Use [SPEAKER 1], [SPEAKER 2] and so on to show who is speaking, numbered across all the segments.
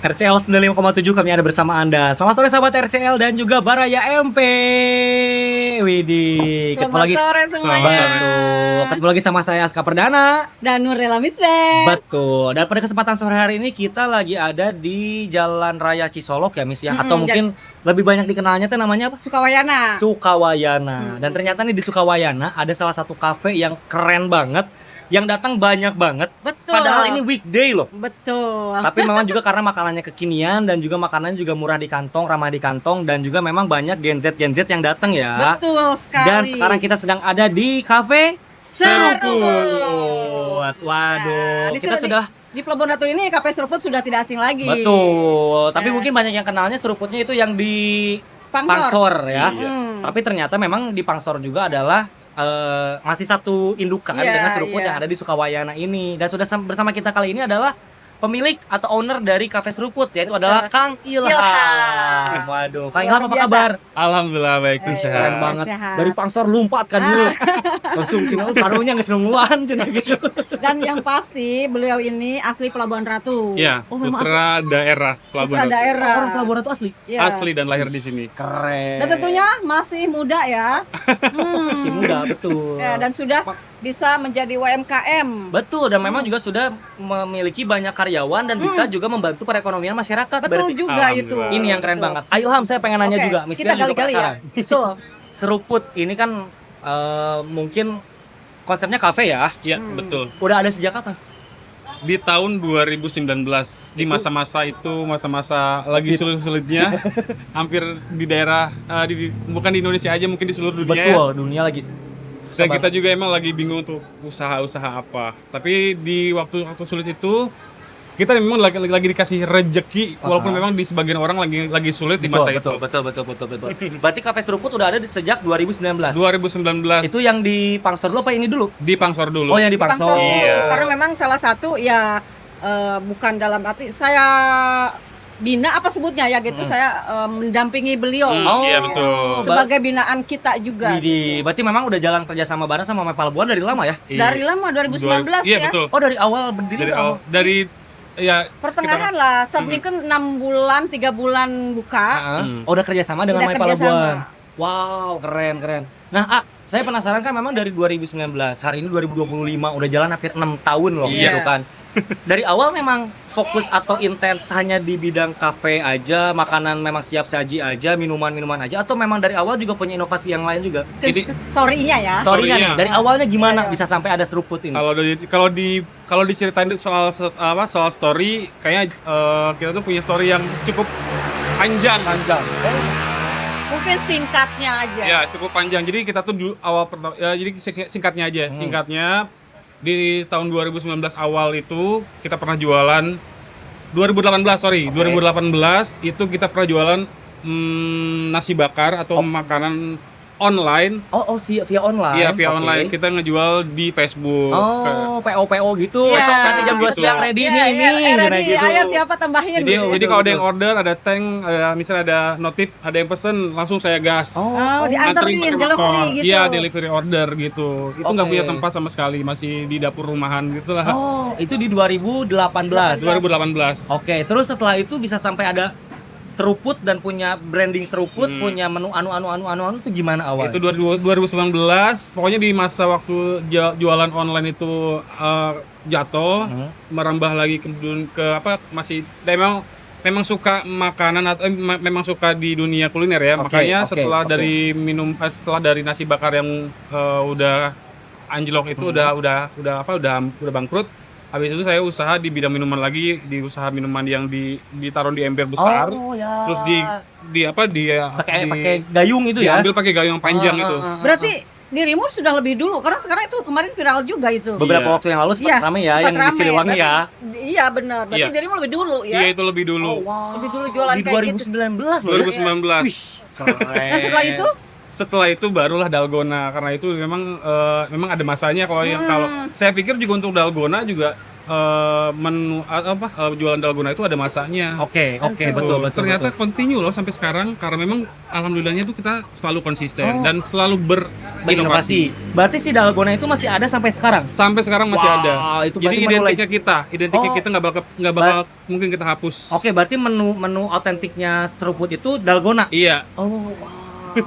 [SPEAKER 1] RCL 95,7 kami ada bersama Anda. Selamat sore sahabat RCL dan juga Baraya MP. Widih, ketemu lagi.
[SPEAKER 2] Sore semuanya.
[SPEAKER 1] Betul. Ketemu lagi sama saya Aska Perdana
[SPEAKER 2] Dan Nurlela Misbah.
[SPEAKER 1] Betul. Dan pada kesempatan sore hari ini kita lagi ada di Jalan Raya Cisolok ya Miss ya. Atau mungkin lebih banyak dikenalnya tuh namanya apa?
[SPEAKER 2] Sukawayana.
[SPEAKER 1] Sukawayana. Dan ternyata nih di Sukawayana ada salah satu kafe yang keren banget, yang datang banyak banget.
[SPEAKER 2] Betul.
[SPEAKER 1] Padahal ini weekday loh.
[SPEAKER 2] Betul.
[SPEAKER 1] Tapi memang juga karena makanannya kekinian dan juga makanannya juga murah di kantong, ramah di kantong, dan juga memang banyak Gen Z yang datang ya.
[SPEAKER 2] Betul sekali.
[SPEAKER 1] Dan sekarang kita sedang ada di Cafe
[SPEAKER 2] Seruput.
[SPEAKER 1] Waduh,
[SPEAKER 2] Di
[SPEAKER 1] kita
[SPEAKER 2] sini-
[SPEAKER 1] sudah
[SPEAKER 2] di Pelabuhan Ratu ini kafe seruput sudah tidak asing lagi.
[SPEAKER 1] betul. Tapi
[SPEAKER 2] Ya.
[SPEAKER 1] mungkin banyak yang kenalnya seruputnya itu yang di
[SPEAKER 2] Pangsor.
[SPEAKER 1] Pangsor ya.
[SPEAKER 2] Iya.
[SPEAKER 1] Tapi ternyata memang di Pangsor juga adalah masih satu indukan
[SPEAKER 2] Iya,
[SPEAKER 1] dengan seruput
[SPEAKER 2] iya.
[SPEAKER 1] yang ada di Sukawayana ini. Dan sudah bersama kita kali ini adalah pemilik atau owner dari Cafe Seruput, yaitu adalah Kang Ilham.
[SPEAKER 2] Ilham.
[SPEAKER 1] Waduh, Kang
[SPEAKER 2] Luar
[SPEAKER 1] Ilham apa
[SPEAKER 2] biasa.
[SPEAKER 1] kabar?
[SPEAKER 3] Alhamdulillah baik tuh
[SPEAKER 1] Keren
[SPEAKER 3] sehat.
[SPEAKER 1] banget.
[SPEAKER 2] sehat.
[SPEAKER 1] Dari Pangsor lompat kan dulu. Langsung cina taruhnya geus nungguan cina gitu.
[SPEAKER 2] Dan yang pasti beliau ini asli Pelabuhan Ratu.
[SPEAKER 3] Ya,
[SPEAKER 1] Oh, memang
[SPEAKER 3] putra daerah
[SPEAKER 2] Putra
[SPEAKER 3] Pelabuhan Ratu.
[SPEAKER 2] daerah.
[SPEAKER 1] Orang Pelabuhan itu asli.
[SPEAKER 2] Iya.
[SPEAKER 3] Asli dan lahir di sini.
[SPEAKER 1] Keren.
[SPEAKER 2] Dan tentunya masih muda ya.
[SPEAKER 1] si muda betul.
[SPEAKER 2] Ya, dan sudah bisa menjadi UMKM.
[SPEAKER 1] Betul, dan memang juga sudah memiliki banyak karyawan dan bisa juga membantu perekonomian masyarakat.
[SPEAKER 2] Betul
[SPEAKER 1] Berarti
[SPEAKER 2] juga itu.
[SPEAKER 3] Alhamdulillah.
[SPEAKER 1] ini yang keren
[SPEAKER 2] Betul.
[SPEAKER 1] banget. Ilham, saya pengen nanya
[SPEAKER 2] Oke,
[SPEAKER 1] juga, Miss
[SPEAKER 2] kita
[SPEAKER 1] Dian juga
[SPEAKER 2] kali-kali ya.
[SPEAKER 1] penasaran.
[SPEAKER 2] Betul.
[SPEAKER 1] Seruput ini kan mungkin konsepnya kafe ya.
[SPEAKER 3] Iya, betul.
[SPEAKER 1] Udah ada sejak kapan?
[SPEAKER 3] Di tahun 2019, di masa-masa itu masa-masa lagi sulit-sulitnya, hampir di daerah bukan di Indonesia aja, mungkin di seluruh dunia.
[SPEAKER 1] Betul, dunia lagi
[SPEAKER 3] Dan kita juga emang lagi bingung tuh usaha-usaha apa. Tapi di waktu sulit itu kita memang lagi dikasih rejeki, walaupun memang di sebagian orang lagi sulit di masa itu.
[SPEAKER 1] betul. Berarti Cafe Seruput udah ada sejak 2019.
[SPEAKER 3] 2019
[SPEAKER 1] Itu yang di Pangsor dulu apa ini dulu?
[SPEAKER 3] di Pangsor dulu.
[SPEAKER 1] Oh, yang di
[SPEAKER 2] Pangsor
[SPEAKER 1] Pangsor.
[SPEAKER 2] dulu.
[SPEAKER 3] Iya.
[SPEAKER 2] Karena memang salah satu ya bukan dalam arti saya bina apa sebutnya ya gitu, saya mendampingi beliau
[SPEAKER 3] Iya betul.
[SPEAKER 2] sebagai binaan kita juga.
[SPEAKER 1] Widih, berarti memang udah jalan kerja sama bareng sama Pelabuhan dari lama ya?
[SPEAKER 2] Dari lama 2019
[SPEAKER 3] Iya
[SPEAKER 2] ya.
[SPEAKER 3] betul.
[SPEAKER 1] Oh, dari awal berdiri
[SPEAKER 3] Dari
[SPEAKER 1] tuh
[SPEAKER 3] awal, dari ya
[SPEAKER 2] Pertengahan lah, Sabni kan 6 bulan, 3 bulan buka.
[SPEAKER 1] Oh, udah kerja sama dengan
[SPEAKER 2] Udah
[SPEAKER 1] My
[SPEAKER 2] kerja
[SPEAKER 1] Palabuan.
[SPEAKER 2] sama.
[SPEAKER 1] Wow, keren. Nah, saya penasaran kan memang dari 2019, hari ini 2025 udah jalan hampir 6 tahun loh
[SPEAKER 2] Iya.
[SPEAKER 1] gitu kan. Dari awal memang fokus atau intens hanya di bidang kafe aja, makanan memang siap saji aja, minuman-minuman aja, atau memang dari awal juga punya inovasi yang lain juga?
[SPEAKER 2] Mungkin story-nya ya.
[SPEAKER 1] Sorry
[SPEAKER 3] Story-nya.
[SPEAKER 1] nih, dari awalnya gimana
[SPEAKER 2] Iya.
[SPEAKER 1] bisa sampai ada seruput ini?
[SPEAKER 3] Kalau diceritain soal story, kayaknya kita tuh punya story yang cukup panjang.
[SPEAKER 2] Mungkin singkatnya aja.
[SPEAKER 3] Ya, cukup panjang. Jadi kita tuh jadi singkatnya aja. Singkatnya di tahun 2019 awal itu kita pernah jualan 2018 itu kita pernah jualan nasi bakar atau makanan online.
[SPEAKER 1] Oh, via online.
[SPEAKER 3] Iya, via
[SPEAKER 1] Oke.
[SPEAKER 3] online. Kita ngejual di Facebook.
[SPEAKER 1] Oh, PO gitu.
[SPEAKER 2] Iya.
[SPEAKER 1] Besok nanti jam 2
[SPEAKER 3] Gitu.
[SPEAKER 1] siang ready
[SPEAKER 2] Iya,
[SPEAKER 1] nih ini.
[SPEAKER 2] iya,
[SPEAKER 1] Cina
[SPEAKER 2] ready.
[SPEAKER 1] gitu.
[SPEAKER 2] Ayo siapa tambahin.
[SPEAKER 3] Jadi
[SPEAKER 2] gitu.
[SPEAKER 3] kalau ada yang order, ada tank, misalnya ada notif, ada yang pesen, langsung saya gas.
[SPEAKER 2] Oh, dianterin,
[SPEAKER 3] pakai
[SPEAKER 2] delivery
[SPEAKER 3] motor.
[SPEAKER 2] gitu.
[SPEAKER 3] Iya, delivery order gitu. Itu nggak
[SPEAKER 1] Oke.
[SPEAKER 3] punya tempat sama sekali, masih di dapur rumahan gitu lah.
[SPEAKER 1] Oh, itu di 2018.
[SPEAKER 3] 2018.
[SPEAKER 1] Oke, terus setelah itu bisa sampai ada seruput dan punya branding seruput, punya menu anu itu gimana awal?
[SPEAKER 3] Itu 2019, pokoknya di masa waktu jualan online itu jatuh, merambah lagi ke apa masih memang suka makanan atau memang suka di dunia kuliner ya.
[SPEAKER 1] Oke,
[SPEAKER 3] Makanya
[SPEAKER 1] oke,
[SPEAKER 3] setelah
[SPEAKER 1] oke.
[SPEAKER 3] setelah dari nasi bakar yang udah anjlok itu udah bangkrut. Habis itu saya usaha di bidang minuman lagi, di usaha minuman yang ditaruh di ember besar.
[SPEAKER 1] Oh, ya.
[SPEAKER 3] Terus
[SPEAKER 1] pakai gayung itu ya.
[SPEAKER 3] diambil pakai gayung panjang itu.
[SPEAKER 2] Berarti dirimu sudah lebih dulu karena sekarang itu kemarin viral juga itu.
[SPEAKER 1] Beberapa
[SPEAKER 3] Iya.
[SPEAKER 1] waktu yang lalu sempat
[SPEAKER 2] Iya,
[SPEAKER 1] ramai ya
[SPEAKER 2] sempat
[SPEAKER 1] yang di
[SPEAKER 2] rame.
[SPEAKER 1] Siliwangi
[SPEAKER 2] Berarti-
[SPEAKER 1] ya.
[SPEAKER 2] Iya benar. Berarti
[SPEAKER 3] Iya.
[SPEAKER 2] dirimu lebih dulu ya.
[SPEAKER 3] Iya, itu lebih dulu.
[SPEAKER 2] Lebih dulu jualan
[SPEAKER 1] di
[SPEAKER 2] kayak gitu.
[SPEAKER 1] 2019 loh.
[SPEAKER 3] 2019.
[SPEAKER 1] Keren.
[SPEAKER 2] Nah setelah itu
[SPEAKER 3] Setelah itu barulah dalgona, karena itu memang ada masanya kalau saya pikir juga untuk dalgona juga menu jualan dalgona itu ada masanya.
[SPEAKER 1] Oke, betul.
[SPEAKER 3] Ternyata continue loh sampai sekarang karena memang alhamdulillahnya tuh kita selalu konsisten dan selalu berinovasi.
[SPEAKER 1] Berinovasi. Berarti si dalgona itu masih ada sampai sekarang.
[SPEAKER 3] Sampai sekarang masih
[SPEAKER 1] Wah,
[SPEAKER 3] ada.
[SPEAKER 1] itu
[SPEAKER 3] Jadi
[SPEAKER 1] berarti
[SPEAKER 3] identiknya kita nggak bakal mungkin kita hapus.
[SPEAKER 1] Oke, berarti menu autentiknya seruput itu dalgona.
[SPEAKER 3] Iya,
[SPEAKER 1] Oh,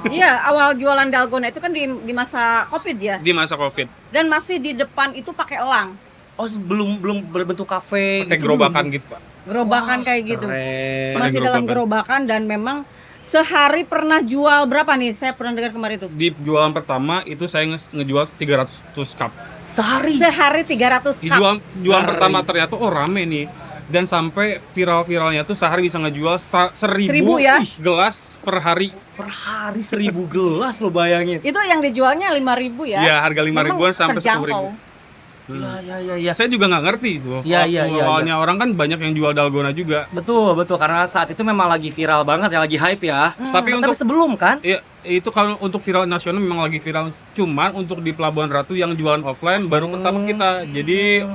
[SPEAKER 2] Iya, awal jualan dalgona itu kan di masa Covid ya.
[SPEAKER 3] di masa Covid.
[SPEAKER 2] Dan masih di depan itu pakai elang.
[SPEAKER 1] oh belum berbentuk kafe
[SPEAKER 3] Pakai gerobakan gitu, Pak.
[SPEAKER 2] Gerobakan kayak gitu.
[SPEAKER 1] Keren.
[SPEAKER 3] Pakai
[SPEAKER 2] Masih dalam
[SPEAKER 3] gerobakan.
[SPEAKER 2] gerobakan dan memang sehari pernah jual berapa nih? Saya pernah dengar kemarin itu.
[SPEAKER 3] Di jualan pertama itu saya ngejual 300 cup.
[SPEAKER 1] Sehari.
[SPEAKER 2] Sehari 300
[SPEAKER 3] Di
[SPEAKER 2] cup.
[SPEAKER 3] jualan pertama ternyata rame nih. Dan sampai viral-viralnya tuh sehari bisa ngejual 1000
[SPEAKER 2] ya?
[SPEAKER 3] gelas per hari.
[SPEAKER 1] Per hari 1000 gelas lo bayangin.
[SPEAKER 2] Itu yang dijualnya 5.000 ya.
[SPEAKER 3] Iya, harga 5.000-an
[SPEAKER 2] Memang
[SPEAKER 3] sampai 10.000.
[SPEAKER 2] terjangkau.
[SPEAKER 1] Iya.
[SPEAKER 3] Saya juga nggak ngerti tuh.
[SPEAKER 1] Iya,
[SPEAKER 3] Waktu
[SPEAKER 1] iya.
[SPEAKER 3] awalnya orang kan banyak yang jual dalgona juga.
[SPEAKER 1] Betul karena saat itu memang lagi viral banget ya, lagi hype ya.
[SPEAKER 3] Tapi untuk
[SPEAKER 1] sebelum kan?
[SPEAKER 3] ya, itu kalau untuk viral nasional memang lagi viral. Cuman untuk di Pelabuhan Ratu yang jualan offline baru pertama kita. Jadi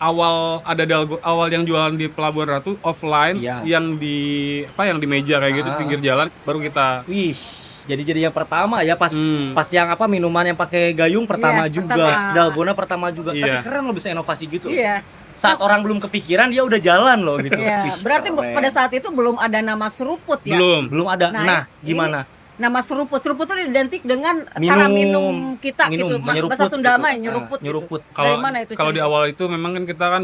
[SPEAKER 3] awal yang jualan di Pelabuhan Ratu offline,
[SPEAKER 1] Iya.
[SPEAKER 3] yang di meja kayak gitu pinggir jalan baru kita.
[SPEAKER 1] Wih, jadi yang pertama ya pas yang minuman yang pakai gayung pertama
[SPEAKER 2] Iya,
[SPEAKER 1] juga,
[SPEAKER 2] pertama.
[SPEAKER 1] dalgona pertama juga.
[SPEAKER 3] Iya.
[SPEAKER 1] Tapi keren lo bisa inovasi gitu.
[SPEAKER 2] Iya.
[SPEAKER 1] Saat orang belum kepikiran dia udah jalan loh gitu.
[SPEAKER 2] Iya.
[SPEAKER 1] Wih,
[SPEAKER 2] Berarti
[SPEAKER 1] keren.
[SPEAKER 2] pada saat itu belum ada nama seruput ya.
[SPEAKER 1] belum ada.
[SPEAKER 2] Nah,
[SPEAKER 1] Nah,
[SPEAKER 2] ini-
[SPEAKER 1] gimana?
[SPEAKER 2] Nama seruput itu identik dengan cara minum kita gitu.
[SPEAKER 1] menyeruput
[SPEAKER 2] Bahasa Sunda
[SPEAKER 1] gitu.
[SPEAKER 2] mah nyeruput. Gitu.
[SPEAKER 1] Nyeruput.
[SPEAKER 2] Dari mana itu?
[SPEAKER 3] Kalau di
[SPEAKER 2] cerita?
[SPEAKER 3] awal itu memang kan kita kan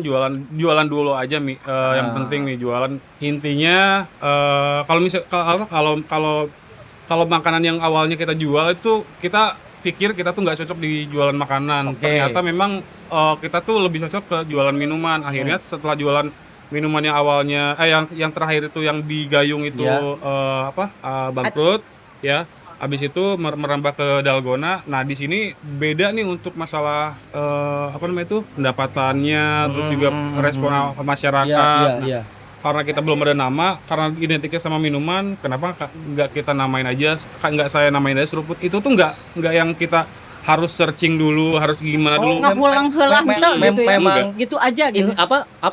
[SPEAKER 3] jualan dulu aja yang penting nih jualan. Intinya kalau makanan yang awalnya kita jual itu kita pikir kita tuh nggak cocok di jualan makanan.
[SPEAKER 1] Oke.
[SPEAKER 3] Ternyata memang kita tuh lebih cocok ke jualan minuman. Akhirnya setelah jualan minuman yang awalnya yang terakhir itu yang di gayung itu
[SPEAKER 1] Ya.
[SPEAKER 3] bangkrut ya. Habis itu merambah ke dalgona. Nah, di sini beda nih untuk masalah pendapatannya, terus juga respon masyarakat.
[SPEAKER 1] Iya.
[SPEAKER 3] Karena kita belum ada nama, karena identiknya sama minuman, kenapa nggak kita namain aja? Nggak saya namain aja seruput. Itu tuh nggak yang kita harus searching dulu, harus gimana dulu.
[SPEAKER 2] Nggak pulang-pulang gitu ya.
[SPEAKER 1] memang
[SPEAKER 2] Gitu aja gitu.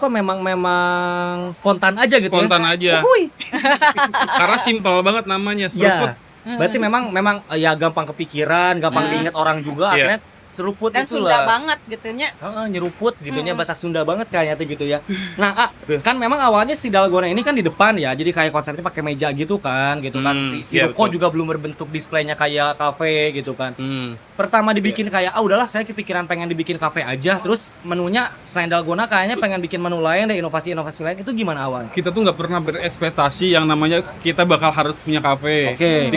[SPEAKER 1] memang spontan aja gitu
[SPEAKER 3] Spontan
[SPEAKER 1] ya.
[SPEAKER 3] aja.
[SPEAKER 1] Uhuy.
[SPEAKER 3] Karena simpel banget namanya seruput.
[SPEAKER 1] Ya. Berarti memang ya gampang kepikiran, gampang diingat orang juga.
[SPEAKER 3] Iya.
[SPEAKER 1] Akhirnya seruput
[SPEAKER 2] Dan
[SPEAKER 1] itu
[SPEAKER 2] Sunda
[SPEAKER 1] lah.
[SPEAKER 2] banget gitunya.
[SPEAKER 1] Nyeruput gitunya bahasa Sunda banget kayaknya tuh gitu ya. Nah, kan memang awalnya si dalgona ini kan di depan ya. Jadi kayak konsepnya pakai meja gitu kan. Si
[SPEAKER 3] iya,
[SPEAKER 1] ruko
[SPEAKER 3] betul.
[SPEAKER 1] juga belum berbentuk displaynya kayak kafe gitu kan. Pertama dibikin kayak udahlah saya kepikiran pengen dibikin kafe aja. Terus menunya selain dalgona kayaknya pengen bikin menu lain deh, inovasi-inovasi lain. Itu gimana awalnya?
[SPEAKER 3] Kita tuh nggak pernah berekspektasi yang namanya kita bakal harus punya kafe.
[SPEAKER 1] Oke,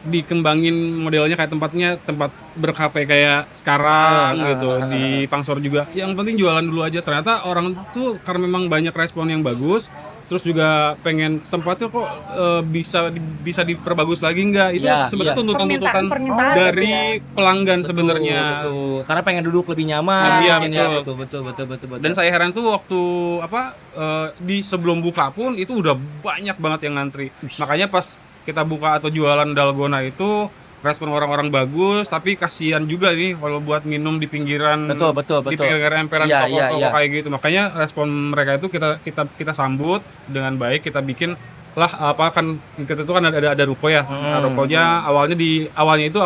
[SPEAKER 3] Dikembangin modelnya kayak tempat berkafe kayak sekarang gitu di Pangsor juga. Yang penting jualan dulu aja. Ternyata orang tuh karena memang banyak respon yang bagus, terus juga pengen tempatnya kok bisa diperbagus lagi nggak? Itu
[SPEAKER 1] Iya,
[SPEAKER 3] sebenarnya
[SPEAKER 1] iya.
[SPEAKER 3] tuntutan
[SPEAKER 2] Permintaan
[SPEAKER 3] dari pelanggan sebenarnya.
[SPEAKER 1] Betul. Karena pengen duduk lebih nyaman.
[SPEAKER 3] Iya,
[SPEAKER 1] mungkin ya.
[SPEAKER 3] betul.
[SPEAKER 1] Betul.
[SPEAKER 3] Dan saya heran tuh waktu di sebelum buka pun itu udah banyak banget yang ngantri. Makanya pas kita buka atau jualan dalgona itu respon orang-orang bagus, tapi kasihan juga nih kalau buat minum di pinggiran
[SPEAKER 1] Betul.
[SPEAKER 3] di pinggiran emperan
[SPEAKER 1] Iya,
[SPEAKER 3] toko-toko
[SPEAKER 1] iya.
[SPEAKER 3] kayak gitu. Makanya respon mereka itu kita sambut dengan baik, kita bikin lah kita tuh kan ada ruko ya. Nah, rukonya awalnya itu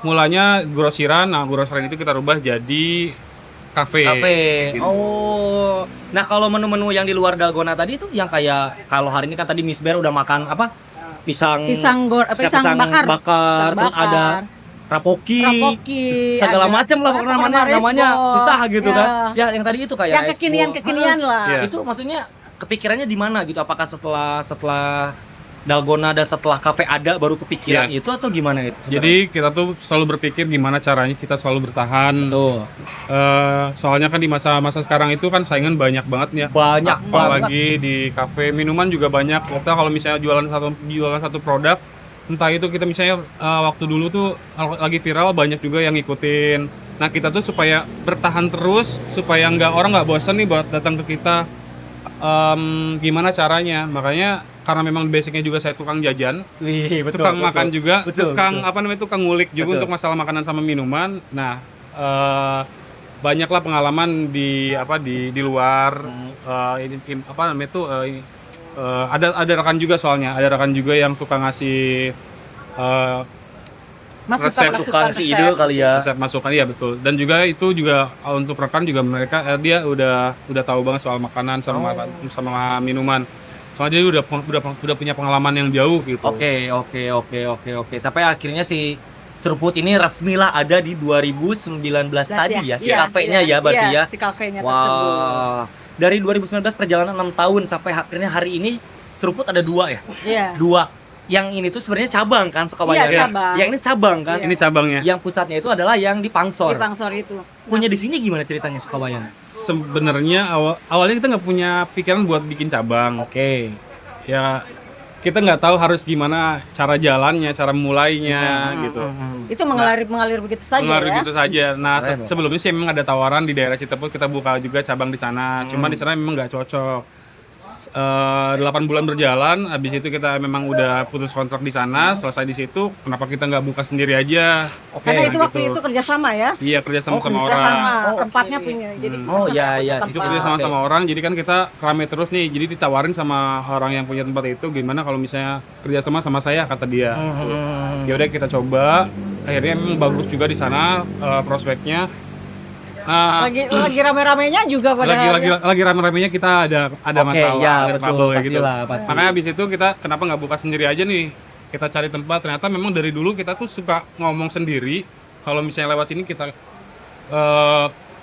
[SPEAKER 3] mulanya grosiran. Nah, grosiran itu kita rubah jadi kafe. Gitu.
[SPEAKER 1] Oh. Nah, kalau menu-menu yang di luar dalgona tadi itu yang kayak kalau hari ini kan tadi Miss Bear udah makan pisang bakar. Terus ada rapoki segala
[SPEAKER 2] ada
[SPEAKER 1] macam lah pokoknya namanya susah gitu
[SPEAKER 2] ya.
[SPEAKER 1] kan. Ya, yang tadi itu kayak
[SPEAKER 2] Yang kekinian lah.
[SPEAKER 3] Iya.
[SPEAKER 1] Itu maksudnya kepikirannya di mana gitu? Apakah setelah dalgona dan setelah kafe ada baru kepikiran
[SPEAKER 3] Iya.
[SPEAKER 1] itu atau gimana itu?
[SPEAKER 3] Jadi kita tuh selalu berpikir gimana caranya kita selalu bertahan.
[SPEAKER 1] Tuh.
[SPEAKER 3] Soalnya kan di masa sekarang itu kan saingan banyak banget ya.
[SPEAKER 1] Banyak
[SPEAKER 3] Apalagi di kafe, minuman juga banyak. Kita kalau misalnya jualan satu produk, entah itu kita misalnya waktu dulu tuh lagi viral banyak juga yang ngikutin. Nah, kita tuh supaya bertahan terus, supaya orang nggak bosan nih buat datang ke kita. Gimana caranya? Makanya karena memang basicnya juga saya tukang jajan,
[SPEAKER 1] Wih, betul,
[SPEAKER 3] tukang
[SPEAKER 1] betul.
[SPEAKER 3] makan juga,
[SPEAKER 1] Betul,
[SPEAKER 3] tukang ngulik juga
[SPEAKER 1] Betul.
[SPEAKER 3] untuk masalah makanan sama minuman. Nah, banyaklah pengalaman di luar. Ini apa namanya tuh ada rekan juga, soalnya ada rekan juga yang suka ngasih
[SPEAKER 1] masukan si ide kali ya.
[SPEAKER 3] Resep masukan, iya betul. Dan juga itu juga untuk rekan juga mereka dia udah tahu banget soal makanan sama minuman. Soalnya dia udah punya pengalaman yang jauh gitu.
[SPEAKER 1] Oke. Sampai akhirnya si seruput ini resmilah ada di 2019 tadi ya, si kafenya ya berarti ya.
[SPEAKER 2] Si kafenya tersebut.
[SPEAKER 1] Dari 2019 perjalanan 6 tahun sampai akhirnya hari ini seruput ada 2 ya?
[SPEAKER 2] Iya.
[SPEAKER 1] 2. Yang ini tuh sebenarnya cabang kan Sukabayan.
[SPEAKER 2] Iya, cabang.
[SPEAKER 1] Yang ini cabang kan?
[SPEAKER 3] Ini cabangnya.
[SPEAKER 1] Yang pusatnya itu adalah yang di Pangsor.
[SPEAKER 2] Di Pangsor itu.
[SPEAKER 1] Punya di sini gimana ceritanya Sukabayan?
[SPEAKER 3] Sebenarnya awalnya kita nggak punya pikiran buat bikin cabang.
[SPEAKER 1] Oke.
[SPEAKER 3] Ya kita nggak tahu harus gimana cara jalannya, cara mulainya gitu.
[SPEAKER 2] Itu mengalir begitu saja
[SPEAKER 3] Mengalir
[SPEAKER 2] ya.
[SPEAKER 3] begitu saja. Nah,
[SPEAKER 1] Keren,
[SPEAKER 3] sebelumnya sih memang ada tawaran di daerah Citepus, kita buka juga cabang di sana. Cuma di sana memang nggak cocok. 8 bulan berjalan, habis itu kita memang udah putus kontrak di sana. Selesai di situ, kenapa kita nggak buka sendiri aja?
[SPEAKER 2] Karena itu waktu itu kerjasama ya.
[SPEAKER 3] Iya, kerjasama sama orang.
[SPEAKER 2] Kerjasama, tempatnya punya. Jadi
[SPEAKER 3] Itu kerjasama sama orang, jadi kan kita rame terus nih. Jadi ditawarin sama orang yang punya tempat itu, gimana kalau misalnya kerjasama sama saya, kata dia. Ya udah kita coba. Akhirnya memang bagus juga di sana prospeknya.
[SPEAKER 2] Lagi rame-ramenya juga pada
[SPEAKER 3] lagi rame-ramenya kita ada masalah,
[SPEAKER 1] ya,
[SPEAKER 3] ada
[SPEAKER 1] betul,
[SPEAKER 3] trouble kayak gitu.
[SPEAKER 1] pasti.
[SPEAKER 3] Makanya habis itu kita kenapa nggak buka sendiri aja nih? Kita cari tempat. Ternyata memang dari dulu kita tuh suka ngomong sendiri. Kalau misalnya lewat sini kita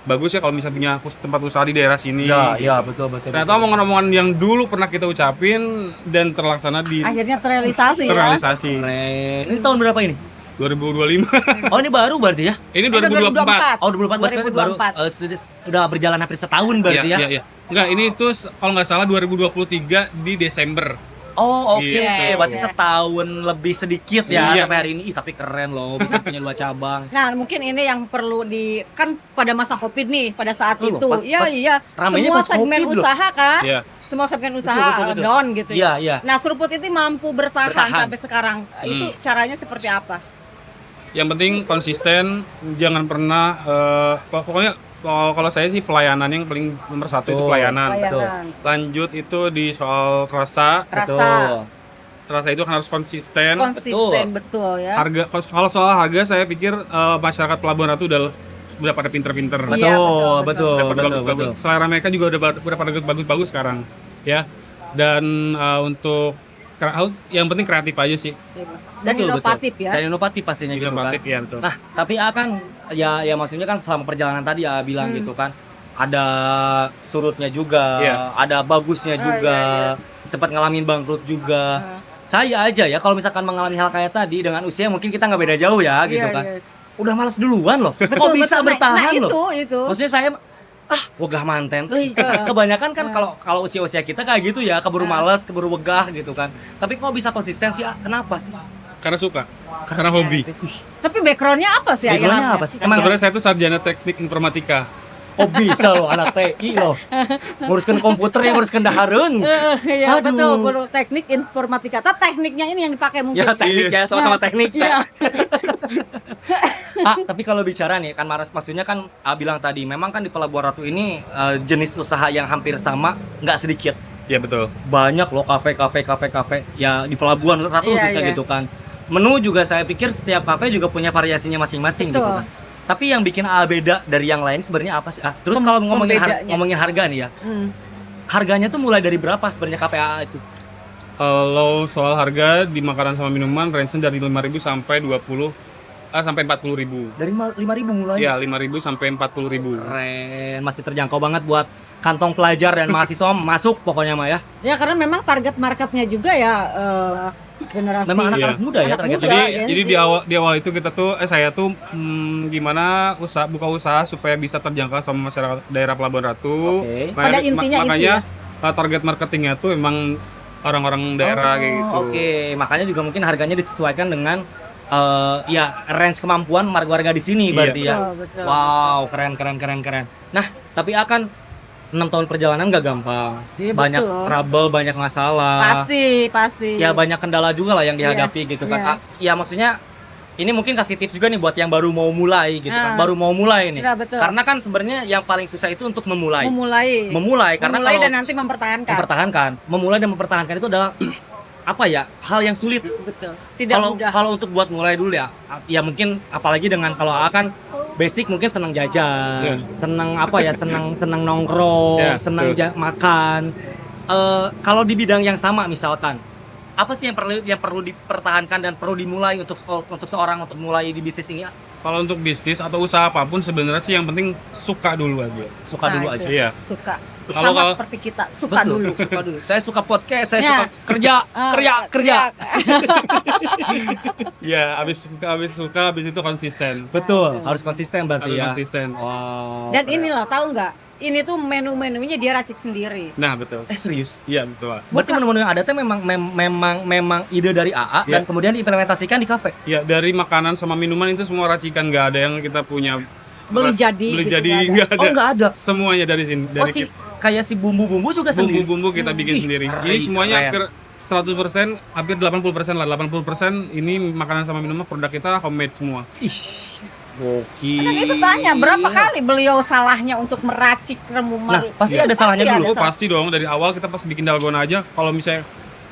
[SPEAKER 3] bagus ya kalau misalnya punya tempat usaha di daerah sini.
[SPEAKER 1] Iya, betul.
[SPEAKER 3] Ternyata omongan-omongan yang dulu pernah kita ucapin dan terlaksana di
[SPEAKER 2] akhirnya terrealisasi ya.
[SPEAKER 1] Keren. Ini tahun berapa ini?
[SPEAKER 3] 2025.
[SPEAKER 1] Oh, ini baru berarti ya?
[SPEAKER 3] Ini 2024.
[SPEAKER 1] Oh, 2024 berarti baru udah berjalan hampir setahun berarti ya?
[SPEAKER 3] Iya. Enggak, ini itu kalau nggak salah 2023 di Desember.
[SPEAKER 1] Oh, oke.
[SPEAKER 3] Gitu.
[SPEAKER 1] Berarti setahun lebih sedikit ya
[SPEAKER 3] Iya.
[SPEAKER 1] sampai hari ini. Ih, tapi keren loh, bisa punya 2 cabang.
[SPEAKER 2] Nah, mungkin ini yang perlu kan pada masa Covid nih, pada saat
[SPEAKER 1] Loh,
[SPEAKER 2] itu.
[SPEAKER 1] pas ramenya
[SPEAKER 2] Semua
[SPEAKER 1] pas
[SPEAKER 2] segmen
[SPEAKER 1] Covid loh.
[SPEAKER 2] usaha kan?
[SPEAKER 3] Iya.
[SPEAKER 2] Semua segmen usaha
[SPEAKER 1] Betul.
[SPEAKER 2] down gitu ya.
[SPEAKER 1] Iya.
[SPEAKER 2] Nah, seruput itu mampu bertahan sampai sekarang. Itu caranya seperti apa?
[SPEAKER 3] Yang penting konsisten, jangan pernah pokoknya kalau saya sih pelayanan yang paling nomor 1 itu pelayanan.
[SPEAKER 1] Betul.
[SPEAKER 3] Lanjut itu di soal rasa.
[SPEAKER 1] Betul.
[SPEAKER 3] Rasa itu harus konsisten.
[SPEAKER 2] Betul ya.
[SPEAKER 3] Harga, kalau soal harga saya pikir masyarakat Pelabuhan Ratu udah pada pinter-pinter.
[SPEAKER 2] Iya,
[SPEAKER 1] Betul.
[SPEAKER 3] Selera mereka juga udah pada bagus-bagus sekarang, ya. Dan untuk yang penting kreatif aja sih.
[SPEAKER 2] Dan inovatif ya.
[SPEAKER 1] Dan inovatif pastinya gitu kan.
[SPEAKER 3] Inovatif, ya, betul.
[SPEAKER 1] Nah, tapi akan ya maksudnya kan selama perjalanan tadi ya bilang gitu kan. Ada surutnya juga, ada bagusnya juga. Sempat ngalamin bangkrut juga. Saya aja ya kalau misalkan mengalami hal kayak tadi dengan usia mungkin kita nggak beda jauh ya gitu kan. Udah malas duluan loh. Kok bisa bertahan loh?
[SPEAKER 2] Itu.
[SPEAKER 1] Maksudnya saya wegah manten. Kebanyakan kan kalau usia-usia kita kayak gitu ya, keburu malas, keburu wegah gitu kan. Tapi kok bisa konsisten sih? Kenapa sih?
[SPEAKER 3] Karena suka, karena hobi.
[SPEAKER 2] Tapi backgroundnya apa sih?
[SPEAKER 1] Backgroundnya apa sih?
[SPEAKER 3] Sebenarnya saya tuh sarjana teknik informatika.
[SPEAKER 1] Oh bisa loh anak TI loh. Nguruskan komputer yang nguruskan dahareun.
[SPEAKER 2] Iya betul, teknik informatika. Tekniknya ini yang dipakai mungkin.
[SPEAKER 1] Ya teknik ya, sama-sama teknik. Tapi kalau bicara nih kan maksudnya kan bilang tadi memang kan di Pelabuhan Ratu ini jenis usaha yang hampir sama, nggak sedikit.
[SPEAKER 3] Iya betul.
[SPEAKER 1] Banyak loh kafe ya di Pelabuhan Ratu khususnya gitu kan. Menu juga saya pikir setiap kafe juga punya variasinya masing-masing gitu kan. Tapi yang bikin beda dari yang lain sebenarnya apa sih? Terus kalau ngomongin harga nih ya. Harganya tuh mulai dari berapa sebenarnya kafe AA itu?
[SPEAKER 3] Kalau soal harga di makanan sama minuman range-nya dari 5.000 sampai 40.000.
[SPEAKER 1] Dari 5.000 mulai?
[SPEAKER 3] Iya, 5.000 sampai 40.000.
[SPEAKER 1] Keren, masih terjangkau banget buat kantong pelajar dan mahasiswa masuk pokoknya mah ya.
[SPEAKER 2] Ya karena memang target marketnya juga ya generasi.
[SPEAKER 1] Memang anak-anak muda ya target.
[SPEAKER 3] Jadi di awal itu kita tuh saya tuh gimana buka usaha supaya bisa terjangkau sama masyarakat daerah Pelabuhan Ratu.
[SPEAKER 2] Pada intinya
[SPEAKER 3] makanya
[SPEAKER 2] itu ya.
[SPEAKER 3] Target marketingnya tuh emang orang-orang daerah kayak gitu.
[SPEAKER 1] Makanya juga mungkin harganya disesuaikan dengan ya range kemampuan warga di sini berarti ya.
[SPEAKER 2] Betul.
[SPEAKER 1] Wow, keren. Nah, tapi akan 6 tahun perjalanan gak gampang.
[SPEAKER 2] Iya,
[SPEAKER 1] banyak trouble, banyak masalah.
[SPEAKER 2] Pasti.
[SPEAKER 1] Ya banyak kendala juga lah yang dihadapi gitu kan. Ya maksudnya ini mungkin kasih tips juga nih buat yang baru mau mulai gitu kan. Baru mau mulai nih.
[SPEAKER 2] Ya, betul.
[SPEAKER 1] Karena kan sebenarnya yang paling susah itu untuk memulai karena
[SPEAKER 2] memulai
[SPEAKER 1] kalau
[SPEAKER 2] dan nanti mempertahankan.
[SPEAKER 1] Memulai dan mempertahankan itu adalah apa ya? Hal yang sulit.
[SPEAKER 2] Betul. Tidak mudah.
[SPEAKER 1] Kalau untuk buat mulai dulu ya mungkin apalagi dengan kalau akan basic mungkin senang jajan, senang apa ya? senang nongkrong, senang makan. Kalau di bidang yang sama misalkan apa sih yang perlu dipertahankan dan perlu dimulai untuk seorang untuk mulai di bisnis ini?
[SPEAKER 3] Kalau untuk bisnis atau usaha apapun sebenarnya sih yang penting suka dulu aja.
[SPEAKER 1] Suka dulu aja.
[SPEAKER 3] Iya.
[SPEAKER 2] Suka.
[SPEAKER 3] Kalau
[SPEAKER 2] Seperti kita suka dulu.
[SPEAKER 1] Saya suka podcast, saya suka kerja.
[SPEAKER 3] Ya, habis suka, habis itu konsisten.
[SPEAKER 1] Betul, harus konsisten berarti
[SPEAKER 3] Harus
[SPEAKER 1] ya.
[SPEAKER 3] konsisten.
[SPEAKER 1] Wow.
[SPEAKER 2] Dan inilah tahu nggak? Ini tuh menu-menunya dia racik sendiri.
[SPEAKER 3] Nah, betul.
[SPEAKER 1] Serius?
[SPEAKER 3] Iya, betul.
[SPEAKER 1] Berarti menu-menu yang ada tuh memang ide dari AA dan kemudian diimplementasikan di kafe.
[SPEAKER 3] Ya, dari makanan sama minuman itu semua racikan, nggak ada yang kita punya
[SPEAKER 2] Beli
[SPEAKER 3] gitu,
[SPEAKER 2] jadi
[SPEAKER 3] nggak ada.
[SPEAKER 1] Oh, nggak ada.
[SPEAKER 3] Semuanya dari sini.
[SPEAKER 1] Oh sih, kayak si bumbu-bumbu juga sendiri.
[SPEAKER 3] Bumbu-bumbu kita bikin sendiri. Ini semuanya hampir 100%, hampir 80% lah. 80% ini makanan sama minuman produk kita homemade semua.
[SPEAKER 1] Ih, gokil.
[SPEAKER 2] Dan itu tanya berapa kali beliau salahnya untuk meracik remu
[SPEAKER 1] Nah, pasti ada salahnya dulu.
[SPEAKER 3] Oh, pasti dong, dari awal kita pas bikin dalgona aja kalau misalnya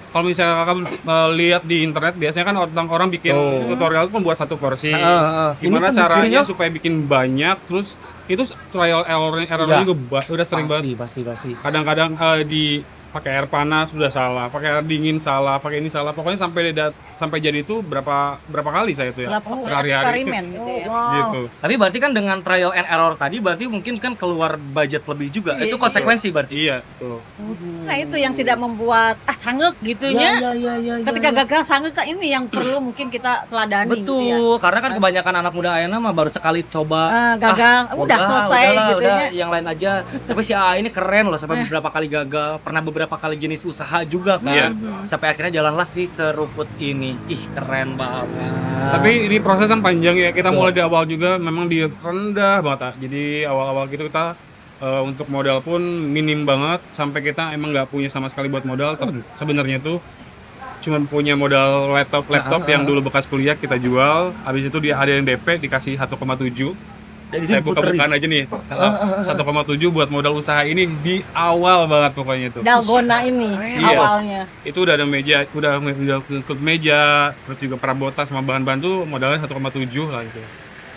[SPEAKER 3] kakak lihat di internet biasanya kan orang bikin tutorial itu kan buat satu porsi. Gimana
[SPEAKER 1] kan
[SPEAKER 3] caranya supaya bikin banyak, terus itu trial errornya juga udah sering banget.
[SPEAKER 1] Pasti.
[SPEAKER 3] Kadang-kadang pakai air panas sudah salah, pakai air dingin salah, pakai ini salah. Pokoknya sampai jadi itu berapa kali saya itu ya. Hari-hari
[SPEAKER 2] eksperimen gitu ya.
[SPEAKER 3] gitu.
[SPEAKER 1] Tapi berarti kan dengan trial and error tadi berarti mungkin kan keluar budget lebih juga.
[SPEAKER 2] Iya,
[SPEAKER 1] Itu konsekuensi berarti.
[SPEAKER 3] Iya, betul.
[SPEAKER 2] Nah itu yang tidak membuat sangek gitunya.
[SPEAKER 1] Iya.
[SPEAKER 2] Ketika gagal sangek ini yang perlu mungkin kita teladani.
[SPEAKER 1] Betul,
[SPEAKER 2] gitu ya.
[SPEAKER 1] karena kan kebanyakan anak muda Ayana mah baru sekali coba
[SPEAKER 2] gagal, udah selesai gitu
[SPEAKER 1] udah,
[SPEAKER 2] ya.
[SPEAKER 1] yang lain aja. Tapi si AA ini keren loh sampai beberapa kali gagal, pernah beberapa kali jenis usaha juga kan. Sampai akhirnya jalanlah si seruput ini. Ih, keren banget.
[SPEAKER 3] Tapi ini proses kan panjang ya. Kita mulai di awal juga memang di rendah banget. Jadi awal-awal gitu kita untuk modal pun minim banget sampai kita emang nggak punya sama sekali buat modal. Sebenarnya tuh cuma punya modal laptop yang dulu bekas kuliah kita jual. Habis itu dia ada yang DP dikasih 1,7. Saya buka-bukaan aja nih. 1,7 buat modal usaha ini di awal banget pokoknya itu.
[SPEAKER 2] Dalgona ini awalnya.
[SPEAKER 3] Itu udah ada meja, udah ikut meja, terus juga perabotan sama bahan-bahan tuh modalnya 1,7 lah gitu.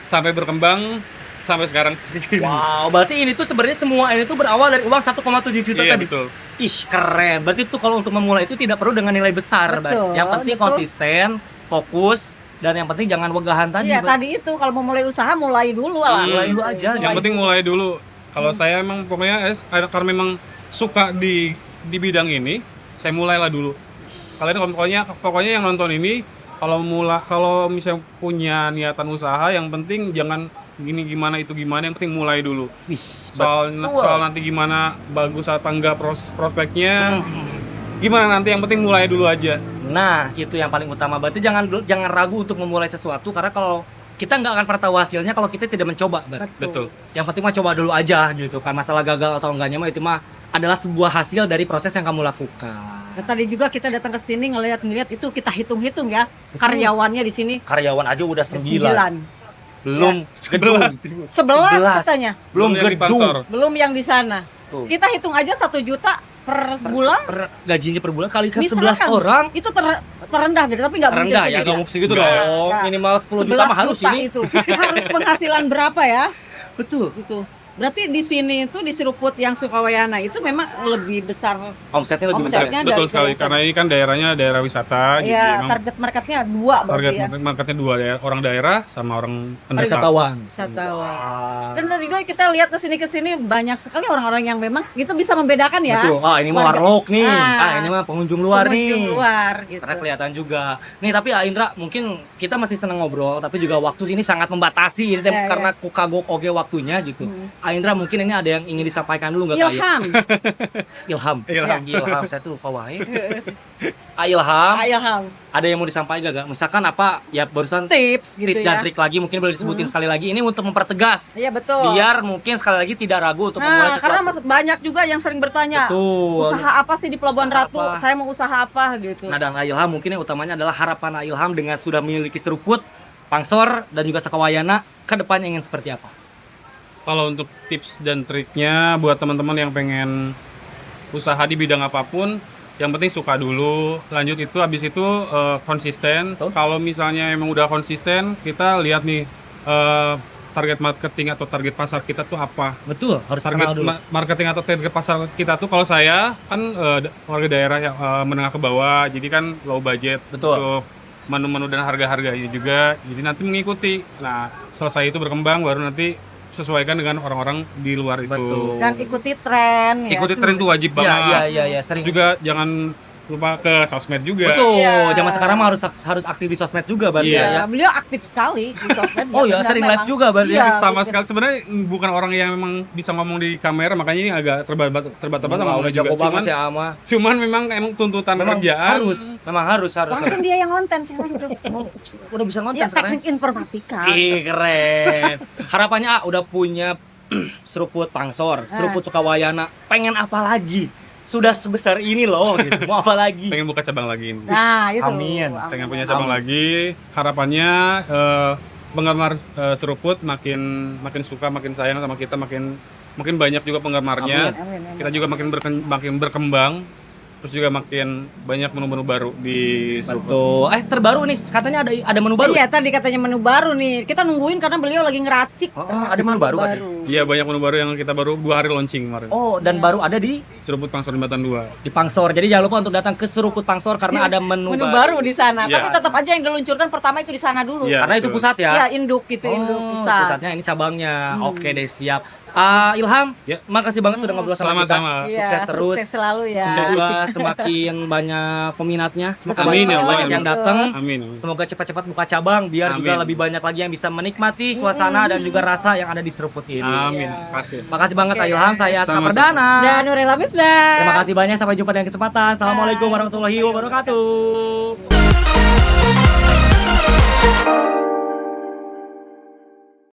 [SPEAKER 3] Sampai berkembang sampai sekarang segini.
[SPEAKER 1] Wow, berarti ini tuh sebenarnya semua ini tuh berawal dari uang 1,7 juta tadi.
[SPEAKER 3] Betul.
[SPEAKER 1] Ih, keren. Berarti tuh kalau untuk memulai itu tidak perlu dengan nilai besar,
[SPEAKER 2] Betul,
[SPEAKER 1] yang penting konsisten, fokus, dan yang penting jangan wegahan tadi.
[SPEAKER 2] Iya, tadi itu kalau mau mulai usaha mulai dulu lah.
[SPEAKER 1] Mulai dulu aja.
[SPEAKER 3] Yang penting mulai dulu. Kalau saya emang pokoknya karena memang suka di bidang ini, saya mulailah dulu. Kalian pokoknya yang nonton ini kalau misalnya punya niatan usaha, yang penting jangan gini gimana itu gimana, yang penting mulai dulu. Soal nanti gimana bagus apa enggak prospeknya, gimana nanti, yang penting mulai dulu aja.
[SPEAKER 1] Nah, itu yang paling utama. Berarti jangan ragu untuk memulai sesuatu, karena kalau kita nggak akan pernah tahu hasilnya kalau kita tidak mencoba.
[SPEAKER 3] Betul.
[SPEAKER 1] Yang penting mah coba dulu aja gitu kan. Masalah gagal atau enggaknya mah itu mah adalah sebuah hasil dari proses yang kamu lakukan.
[SPEAKER 2] Nah, tadi juga kita datang ke sini ngelihat itu kita hitung-hitung ya. Karyawannya di sini
[SPEAKER 1] Karyawan aja udah 9.
[SPEAKER 2] 9.
[SPEAKER 1] Belum gedung.
[SPEAKER 2] 11 katanya.
[SPEAKER 1] Belum
[SPEAKER 3] yang di Pansor.
[SPEAKER 2] Belum yang di sana.
[SPEAKER 1] Tuh.
[SPEAKER 2] Kita hitung aja 1 juta per bulan.
[SPEAKER 1] Gajinya per bulan kali ke 11
[SPEAKER 2] Misalkan,
[SPEAKER 1] orang.
[SPEAKER 2] Itu terendah gitu, tapi nggak
[SPEAKER 1] Rendah ya, nggak mau segitu dong.
[SPEAKER 2] Nah,
[SPEAKER 1] Minimal 10 juta mah harus ini.
[SPEAKER 2] Itu. Harus penghasilan berapa ya?
[SPEAKER 1] Betul.
[SPEAKER 2] Gitu. Berarti di sini itu di Seruput yang Sukawayana itu memang lebih besar.
[SPEAKER 1] Omsetnya lebih besar.
[SPEAKER 2] Omsetnya
[SPEAKER 3] Betul
[SPEAKER 2] dari
[SPEAKER 3] sekali,
[SPEAKER 2] Sulawesi.
[SPEAKER 3] karena ini kan daerahnya daerah wisata. Jadi
[SPEAKER 2] Ya,
[SPEAKER 3] emang
[SPEAKER 2] target marketnya 2 berarti
[SPEAKER 3] target
[SPEAKER 2] ya.
[SPEAKER 3] marketnya 2, orang daerah sama orang pendatang.
[SPEAKER 1] Wisatawan.
[SPEAKER 2] Wisatawan.
[SPEAKER 1] Ah.
[SPEAKER 2] Dan juga kita lihat ke sini banyak sekali orang-orang yang memang itu bisa membedakan ya.
[SPEAKER 1] Betul. Ah, ini mah
[SPEAKER 2] Warga-
[SPEAKER 1] warlock nih.
[SPEAKER 2] Ah.
[SPEAKER 1] Ini mah pengunjung luar
[SPEAKER 2] Pengunjung
[SPEAKER 1] nih.
[SPEAKER 2] luar gitu.
[SPEAKER 1] Karena kelihatan juga. Nih, tapi Indra, mungkin kita masih seneng ngobrol, tapi juga waktu ini sangat membatasi ini
[SPEAKER 2] Ya,
[SPEAKER 1] karena kukagok oke waktunya gitu. Indra, mungkin ini ada yang ingin disampaikan dulu nggak Kak?
[SPEAKER 2] Ilham.
[SPEAKER 1] Ilham.
[SPEAKER 3] Ilham.
[SPEAKER 1] Ilham. Saya tuh lupa wae. Ilham.
[SPEAKER 2] Ilham.
[SPEAKER 1] Ada yang mau disampaikan gak? Misalkan apa? Ya barusan
[SPEAKER 2] Tips gitu
[SPEAKER 1] tips dan
[SPEAKER 2] ya.
[SPEAKER 1] trik lagi mungkin boleh disebutin sekali lagi. Ini untuk mempertegas.
[SPEAKER 2] Iya betul.
[SPEAKER 1] Biar mungkin sekali lagi tidak ragu untuk memulai
[SPEAKER 2] Nah,
[SPEAKER 1] sesuatu.
[SPEAKER 2] karena banyak juga yang sering bertanya,
[SPEAKER 1] Betul.
[SPEAKER 2] usaha apa sih di Pelabuhan
[SPEAKER 1] Usaha
[SPEAKER 2] Ratu?
[SPEAKER 1] apa?
[SPEAKER 2] Saya mau usaha apa gitu.
[SPEAKER 1] Nah, dan Ilham mungkin yang utamanya adalah harapan Ilham dengan sudah memiliki seruput Pangsor dan juga Sakawayana ke depannya ingin seperti apa?
[SPEAKER 3] Kalau untuk tips dan triknya buat teman-teman yang pengen usaha di bidang apapun, yang penting suka dulu. Lanjut itu habis itu konsisten. Kalau misalnya emang udah konsisten, kita lihat nih target marketing atau target pasar kita tuh apa.
[SPEAKER 1] Betul, harus
[SPEAKER 3] Target
[SPEAKER 1] kenal dulu.
[SPEAKER 3] marketing atau target pasar kita tuh, kalau saya kan warga daerah yang menengah ke bawah, jadi kan low budget.
[SPEAKER 1] Betul.
[SPEAKER 3] Untuk menu-menu dan harga-harganya juga, jadi nanti mengikuti. Nah, selesai itu berkembang, baru nanti sesuaikan dengan orang-orang di luar itu.
[SPEAKER 1] Betul.
[SPEAKER 2] Dan ikuti tren ya.
[SPEAKER 3] Ikuti tren tuh wajib banget.
[SPEAKER 1] Iya,
[SPEAKER 3] Terus
[SPEAKER 1] sering.
[SPEAKER 3] juga jangan lupa ke sosmed juga.
[SPEAKER 1] Betul,
[SPEAKER 2] Iya.
[SPEAKER 1] zaman sekarang mah harus aktif di sosmed juga berarti
[SPEAKER 3] Iya.
[SPEAKER 1] ya.
[SPEAKER 2] Beliau aktif sekali di sosmed.
[SPEAKER 1] Oh ya,
[SPEAKER 2] benar
[SPEAKER 1] sering
[SPEAKER 2] memang.
[SPEAKER 1] live juga berarti.
[SPEAKER 2] Iya,
[SPEAKER 3] Sama
[SPEAKER 2] gitu.
[SPEAKER 3] sekali sebenarnya bukan orang yang memang bisa ngomong di kamera, makanya ini agak terbatas
[SPEAKER 1] Udah
[SPEAKER 3] ngomongnya juga.
[SPEAKER 1] jago banget sih Ama.
[SPEAKER 3] Cuman memang tuntutan
[SPEAKER 1] Memang
[SPEAKER 3] kerjaan
[SPEAKER 1] memang harus.
[SPEAKER 2] Langsung dia yang konten sekarang itu.
[SPEAKER 1] Udah bisa ngonten
[SPEAKER 2] Ya,
[SPEAKER 1] sekarang.
[SPEAKER 2] teknik informatika.
[SPEAKER 1] Ih, keren. Harapannya udah punya seruput Pangsor, seruput Sukawayana. Pengen apa lagi? Sudah sebesar ini loh, gitu. Mau apa lagi?
[SPEAKER 3] pengen buka cabang lagi ini.
[SPEAKER 2] Nah, itu.
[SPEAKER 1] Amin.
[SPEAKER 3] Pengen punya cabang
[SPEAKER 1] Amin.
[SPEAKER 3] lagi. Harapannya penggemar seruput makin suka, makin sayang sama kita, makin banyak juga penggemarnya.
[SPEAKER 2] Amin, amin.
[SPEAKER 3] Kita juga makin berkembang. Terus juga makin banyak menu-menu baru di seruput.
[SPEAKER 1] Betul. Terbaru nih katanya ada menu baru.
[SPEAKER 2] Iya, tadi katanya menu baru nih. Kita nungguin karena beliau lagi ngeracik.
[SPEAKER 1] Oh, ada menu baru katanya.
[SPEAKER 3] Iya, banyak menu baru yang kita baru 2 hari launching kemarin.
[SPEAKER 1] Oh, dan baru ada di
[SPEAKER 3] Seruput Pangsor Jembatan 2.
[SPEAKER 1] Pangsor. Jadi jangan lupa untuk datang ke Seruput Pangsor karena ada menu
[SPEAKER 2] baru di sana.
[SPEAKER 3] Iya.
[SPEAKER 2] Tapi tetap aja yang diluncurkan pertama itu di sana dulu.
[SPEAKER 3] Iya.
[SPEAKER 1] Karena itu
[SPEAKER 3] betul.
[SPEAKER 1] pusat ya.
[SPEAKER 2] Iya, induk gitu, induk
[SPEAKER 1] Oh,
[SPEAKER 2] pusat.
[SPEAKER 1] pusatnya ini cabangnya. Oke deh, siap. Ilham,
[SPEAKER 3] Ya.
[SPEAKER 1] makasih banget sudah ngobrol sama kita.
[SPEAKER 3] Sama-sama.
[SPEAKER 2] Iya,
[SPEAKER 1] Sukses terus.
[SPEAKER 2] Sukses selalu ya.
[SPEAKER 1] Semoga semakin banyak peminatnya, semakin
[SPEAKER 3] Amin, ya
[SPEAKER 1] banyak
[SPEAKER 3] Allah.
[SPEAKER 1] yang datang.
[SPEAKER 3] Amin.
[SPEAKER 1] Semoga cepat-cepat buka cabang biar juga
[SPEAKER 3] Amin.
[SPEAKER 1] lebih banyak lagi yang bisa menikmati suasana dan juga rasa yang ada di Seruput ini.
[SPEAKER 3] Amin. Kasih.
[SPEAKER 1] Makasih banget Ilham, saya Aska
[SPEAKER 3] Sama-sama.
[SPEAKER 1] Perdana.
[SPEAKER 2] Dan Nurella Misbah.
[SPEAKER 1] Terima kasih banyak, sampai jumpa di lain kesempatan. Assalamualaikum warahmatullahi wabarakatuh.